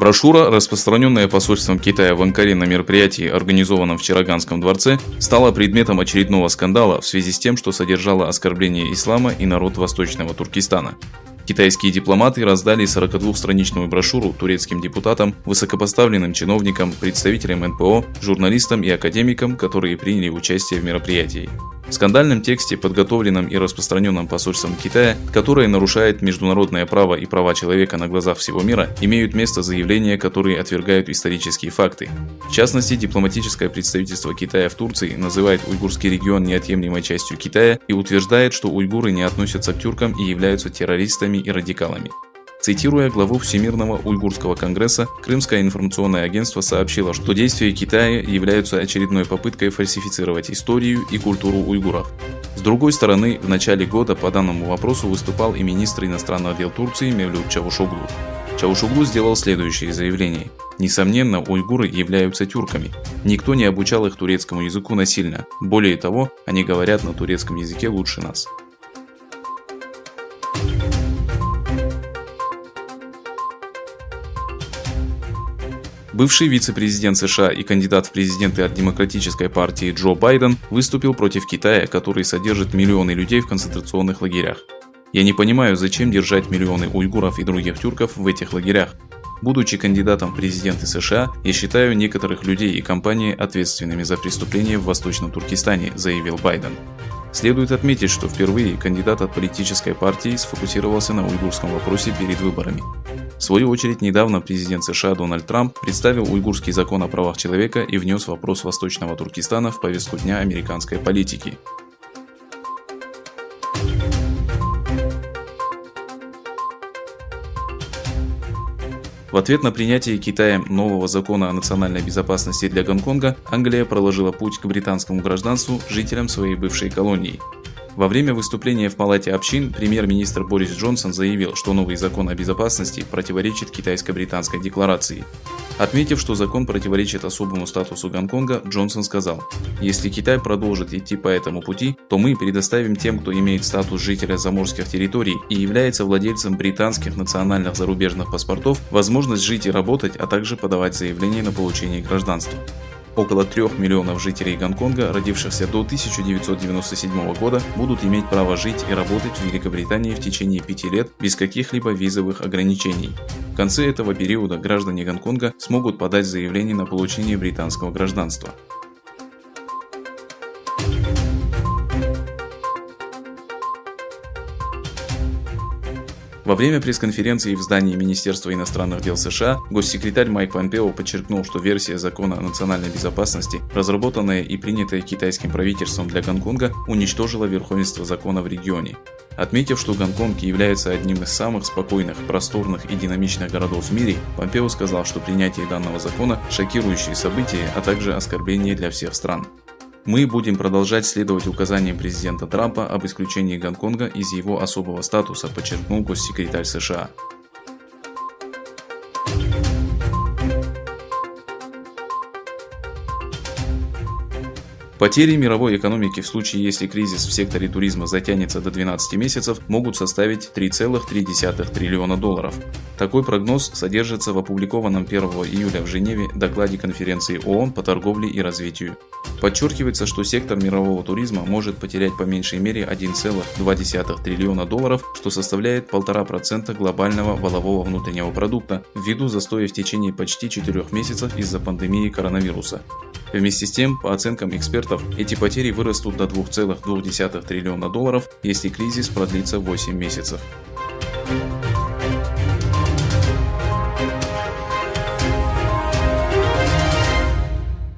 Брошюра, распространенная посольством Китая в Анкаре на мероприятии, организованном в Чараганском дворце, стала предметом очередного скандала в связи с тем, что содержала оскорбление ислама и народ Восточного Туркестана. Китайские дипломаты раздали 42-страничную брошюру турецким депутатам, высокопоставленным чиновникам, представителям НПО, журналистам и академикам, которые приняли участие в мероприятии. В скандальном тексте, подготовленном и распространенном посольством Китая, которое нарушает международное право и права человека на глазах всего мира, имеют место заявления, которые отвергают исторические факты. В частности, дипломатическое представительство Китая в Турции называет уйгурский регион неотъемлемой частью Китая и утверждает, что уйгуры не относятся к тюркам и являются террористами и радикалами. Цитируя главу Всемирного уйгурского конгресса, Крымское информационное агентство сообщило, что действия Китая являются очередной попыткой фальсифицировать историю и культуру уйгуров. С другой стороны, в начале года по данному вопросу выступал и министр иностранных дел Турции Мевлют Чавушоглу. Чавушоглу сделал следующее заявление. Несомненно, уйгуры являются тюрками. Никто не обучал их турецкому языку насильно. Более того, они говорят на турецком языке лучше нас. Бывший вице-президент США и кандидат в президенты от Демократической партии Джо Байден выступил против Китая, который содержит миллионы людей в концентрационных лагерях. «Я не понимаю, зачем держать миллионы уйгуров и других тюрков в этих лагерях. Будучи кандидатом в президенты США, я считаю некоторых людей и компании ответственными за преступления в Восточном Туркестане», заявил Байден. Следует отметить, что впервые кандидат от политической партии сфокусировался на уйгурском вопросе перед выборами. В свою очередь, недавно президент США Дональд Трамп представил уйгурский закон о правах человека и внес вопрос Восточного Туркестана в повестку дня американской политики. В ответ на принятие Китаем нового закона о национальной безопасности для Гонконга, Англия проложила путь к британскому гражданству жителям своей бывшей колонии. Во время выступления в Палате общин премьер-министр Борис Джонсон заявил, что новый закон о безопасности противоречит китайско-британской декларации. Отметив, что закон противоречит особому статусу Гонконга, Джонсон сказал: «Если Китай продолжит идти по этому пути, то мы предоставим тем, кто имеет статус жителя заморских территорий и является владельцем британских национальных зарубежных паспортов, возможность жить и работать, а также подавать заявление на получение гражданства». Около 3 миллионов жителей Гонконга, родившихся до 1997 года, будут иметь право жить и работать в Великобритании в течение 5 лет без каких-либо визовых ограничений. В конце этого периода граждане Гонконга смогут подать заявление на получение британского гражданства. Во время пресс-конференции в здании Министерства иностранных дел США госсекретарь Майк Помпео подчеркнул, что версия закона о национальной безопасности, разработанная и принятая китайским правительством для Гонконга, уничтожила верховенство закона в регионе. Отметив, что Гонконг является одним из самых спокойных, просторных и динамичных городов в мире, Помпео сказал, что принятие данного закона – шокирующее событие, а также оскорбление для всех стран. «Мы будем продолжать следовать указаниям президента Трампа об исключении Гонконга из его особого статуса», подчеркнул госсекретарь США. Потери мировой экономики в случае, если кризис в секторе туризма затянется до 12 месяцев, могут составить $3,3 триллиона. Такой прогноз содержится в опубликованном 1 июля в Женеве докладе конференции ООН по торговле и развитию. Подчеркивается, что сектор мирового туризма может потерять по меньшей мере $1,2 триллиона, что составляет 1,5% глобального валового внутреннего продукта, ввиду застоя в течение почти 4 месяцев из-за пандемии коронавируса. Вместе с тем, по оценкам экспертов, эти потери вырастут до $2,2 триллиона, если кризис продлится 8 месяцев.